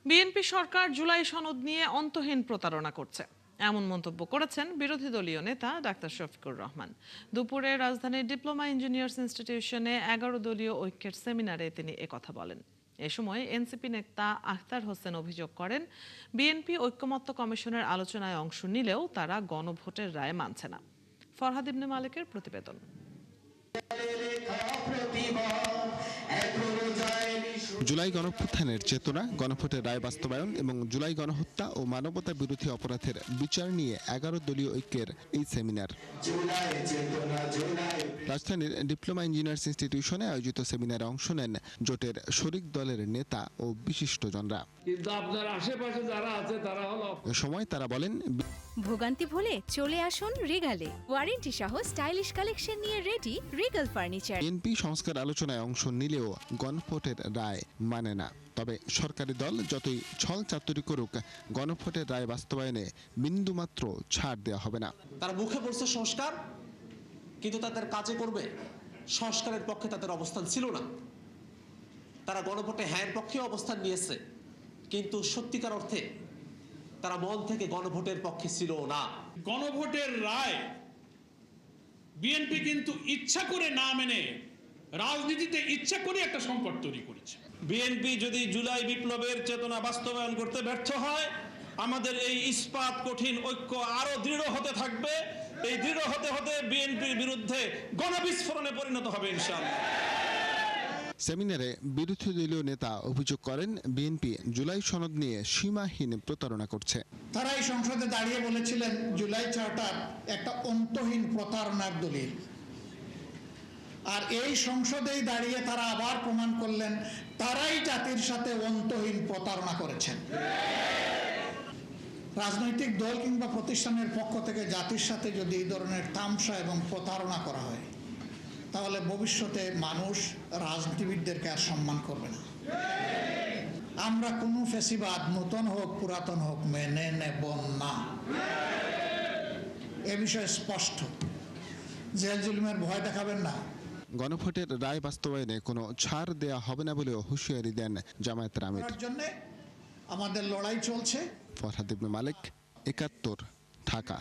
BNP সরকার জুলাই সনদ নিয়ে অন্তহীন প্রতারণা করছে, এমন মন্তব্য করেছেন বিরোধী দলীয় নেতা ডাক্তার শফিকুর রহমান। দুপুরে রাজধানীর ডিপ্লোমা ইঞ্জিনিয়ার্স ইনস্টিটিউশনে 11 দলীয় ঐক্যের সেমিনারে তিনি একথা বলেন। এ সময় এনসিপি নেতা আখতার হোসেন অভিযোগ করেন, বিএনপি ঐক্যমত্য কমিশনের আলোচনায় অংশ নিলেও তারা গণভোটের রায় মানছে না। ফরহাদ ইবনে মালিকের প্রতিবেদন। জুলাই গণঅভ্যুত্থানের চেতনা, গণভোটের রায় বাস্তবায়ন এবং জুলাই গণহত্যা ও মানবতা বিরোধী অপরাধের বিচার নিয়ে 11 দলীয় ঐক্যের এই সেমিনার রাজধানীর ডিপ্লোমা ইঞ্জিনিয়ার্স ইনস্টিটিউশনে আয়োজিত সেমিনারে অংশ নেন জোটের শরিক দলের নেতা ও বিশিষ্টজনরা। কিন্তু আপনার আশেপাশে যারা আছে তারা হলো এ সময় তারা বলেন, ভোগান্তি ভুলে চলে আসুন রিগালে। ওয়ারেন্টি সহ স্টাইলিশ কালেকশন নিয়ে রেডি রিগাল ফার্নিচার। বিএনপি সংস্কার আলোচনায় অংশ নিলেও গণভোটের রায় মানে না। তবে সরকারি দল যতই ছল চাতুরি করুক, গণভোটের রায় বাস্তবায়নে বিন্দুমাত্র ছাড় দেওয়া হবে না। তারা মুখে বলছে সংস্কার, কিন্তু তাদের কাজে করবে সংস্কারের পক্ষে তাদের অবস্থান ছিল না। তারা গণভোটে হ্যাঁর পক্ষে অবস্থান নিয়েছে, কিন্তু সত্যিকার অর্থে তারা মন থেকে গণভোটের পক্ষে ছিল না। গণভোটের রায় বিএনপি কিন্তু ইচ্ছা করে না মেনে রাজনীতিতে ইচ্ছা করে একটা সংকট তৈরি করেছে। বিএনপি যদি জুলাই বিপ্লবের চেতনা বাস্তবায়ন করতে ব্যর্থ হয়, আমাদের এই ইস্পাত কঠিন ঐক্য আরো দৃঢ় হতে থাকবে। এই দৃঢ় হতে হতে বিএনপির বিরুদ্ধে গণবিস্ফোরণে পরিণত হবে ইনশাআল্লাহ। সেমিনারে বিরোধী দলীয় নেতা অভিযোগ করেন, বিএনপি জুলাই সনদ নিয়ে সীমাহীন প্রতারণা করছে। তারা এই সংসদে দাঁড়িয়ে বলেছিলেন জুলাই চার্টার একটা অন্তহীন প্রতারণার দলিল, আর এই সংসদেই দাঁড়িয়ে তারা আবার প্রমাণ করলেন তারাই জাতির সাথে অন্তহীন প্রতারণা করেছেন। রাজনৈতিক দল কিংবা প্রতিষ্ঠানের পক্ষ থেকে জাতির সাথে যদি এই ধরনের তামসা এবং প্রতারণা করা হয়, তাহলে ভবিষ্যতে মানুষ রাজনীতিবিদদেরকে আর সম্মান করবে না। আমরা কোনো ফ্যাসিবাদ নতুন হোক পুরাতন হোক মেনে নেব না, এ বিষয়ে স্পষ্ট। জেল জুলুমের ভয় দেখাবেন না। গণভোটের রায় বাস্তবায়নে কোনো ছাড় দেয়া হবে না বলেও হুঁশিয়ারি দেন জামায়াতের আমির। জন্য আমাদের লড়াই চলছে। ফরহাদ ইবনে মালিক, ৭১, ঢাকা।